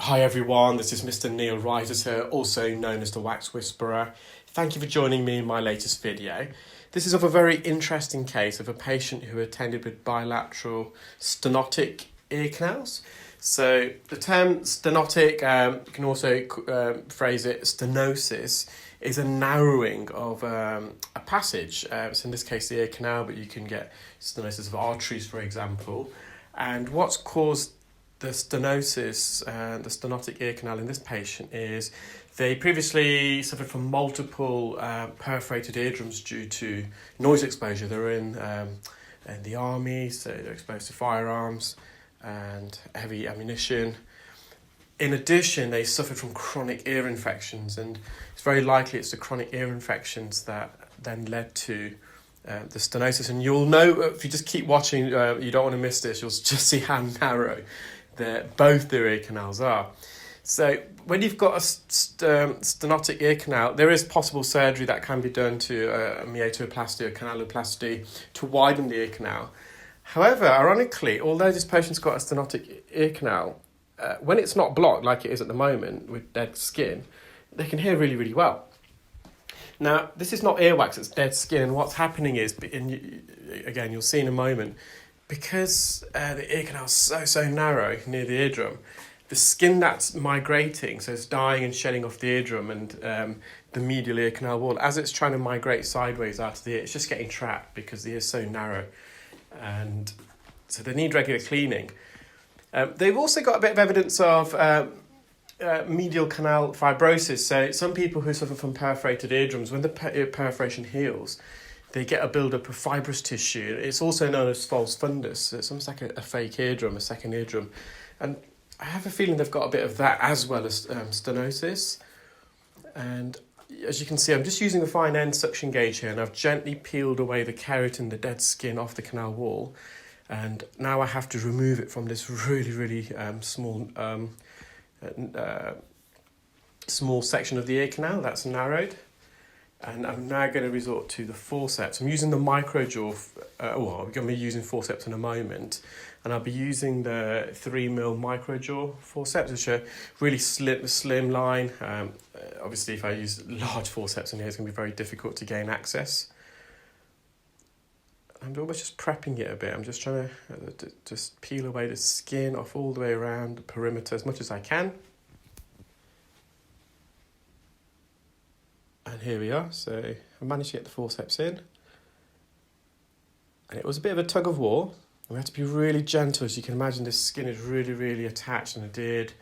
Hi everyone, this is Mr Neel Raithatha, also known as the Wax Whisperer. Thank you for joining me in my latest video. This is of a very interesting case of a patient who attended with bilateral stenotic ear canals. So the term stenotic, you can also phrase it stenosis, is a narrowing of a passage. So in this case the ear canal, but you can get stenosis of arteries, for example. And what's caused the stenosis and the stenotic ear canal in this patient is they previously suffered from multiple perforated eardrums due to noise exposure. They were in the army, so they're exposed to firearms and heavy ammunition. In addition, they suffered from chronic ear infections, and it's very likely it's the chronic ear infections that then led to the stenosis. And you'll know, if you just keep watching, you don't want to miss this, you'll just see how narrow both their ear canals are. So when you've got a stenotic ear canal, there is possible surgery that can be done to a meateoplasty or canaloplasty to widen the ear canal. However, ironically, although this patient's got a stenotic ear canal, when it's not blocked like it is at the moment with dead skin, they can hear really, really well. Now, this is not earwax, it's dead skin, and what's happening is, again, you'll see in a moment, because the ear canal is so narrow near the eardrum, the skin that's migrating, so it's dying and shedding off the eardrum and the medial ear canal wall, as it's trying to migrate sideways out of the ear, it's just getting trapped because the ear is so narrow. And so they need regular cleaning. They've also got a bit of evidence of medial canal fibrosis. So some people who suffer from perforated eardrums, when the perforation heals, they get a build-up of fibrous tissue. It's also known as false fundus. It's almost like a fake eardrum, a second eardrum. And I have a feeling they've got a bit of that as well as stenosis. And as you can see, I'm just using a fine end suction gauge here, and I've gently peeled away the keratin, the dead skin, off the canal wall. And now I have to remove it from this really small section of the ear canal that's narrowed. And I'm now going to resort to the forceps. I'm using the microjaw, I'm going to be using forceps in a moment. And I'll be using the 3mm microjaw forceps, which are really slimline. Obviously, if I use large forceps in here, it's going to be very difficult to gain access. I'm almost just prepping it a bit. I'm just trying to just peel away the skin off all the way around the perimeter as much as I can. And here we are. So I managed to get the forceps in. And it was a bit of a tug of war. We had to be really gentle. As you can imagine, this skin is really attached and adhered.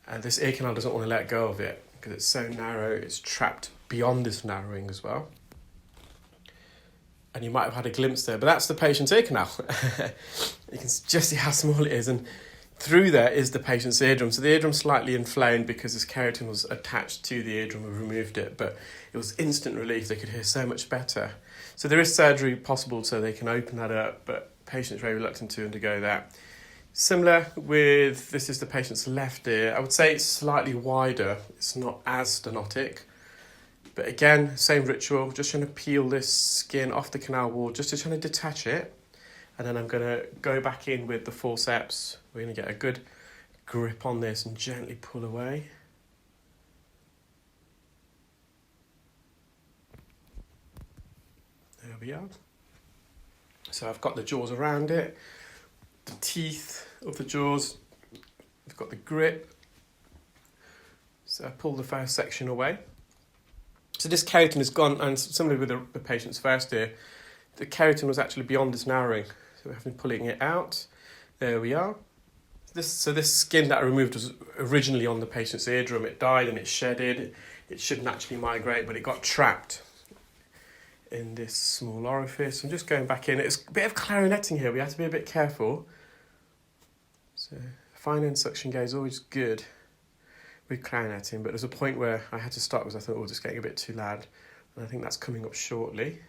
And this ear canal doesn't want to let go of it because it's so narrow. It's trapped beyond this narrowing as well. And you might have had a glimpse there, but that's the patient's ear canal. You can just see how small it is. And through there is the patient's eardrum. So the eardrum's slightly inflamed because this keratin was attached to the eardrum. We removed it, but it was instant relief. They could hear so much better. So there is surgery possible so they can open that up, but the patient's very reluctant to undergo that. Similar with, this is the patient's left ear. I would say it's slightly wider. It's not as stenotic. But again, same ritual, just trying to peel this skin off the canal wall, just to try to detach it. And then I'm going to go back in with the forceps. We're going to get a good grip on this and gently pull away. There we are. So I've got the jaws around it, the teeth of the jaws, I've got the grip. So I pull the first section away. So this keratin is gone, and similarly with the patient's first ear, the keratin was actually beyond this narrowing. So we have been pulling it out. There we are. So this skin that I removed was originally on the patient's eardrum. It died and it shedded. It should naturally migrate, but it got trapped in this small orifice. I'm just going back in. It's a bit of clarinetting here. We have to be a bit careful. So fine end suction gauge is always good with clarinetting, but there's a point where I had to stop because I thought, it's getting a bit too loud. And I think that's coming up shortly.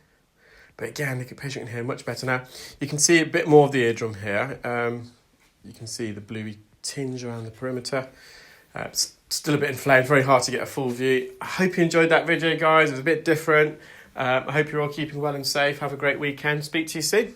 But again, the patient can hear much better now. You can see a bit more of the eardrum here. You can see the bluey tinge around the perimeter. It's still a bit inflamed, very hard to get a full view. I hope you enjoyed that video, guys. It was a bit different. I hope you're all keeping well and safe. Have a great weekend. Speak to you soon.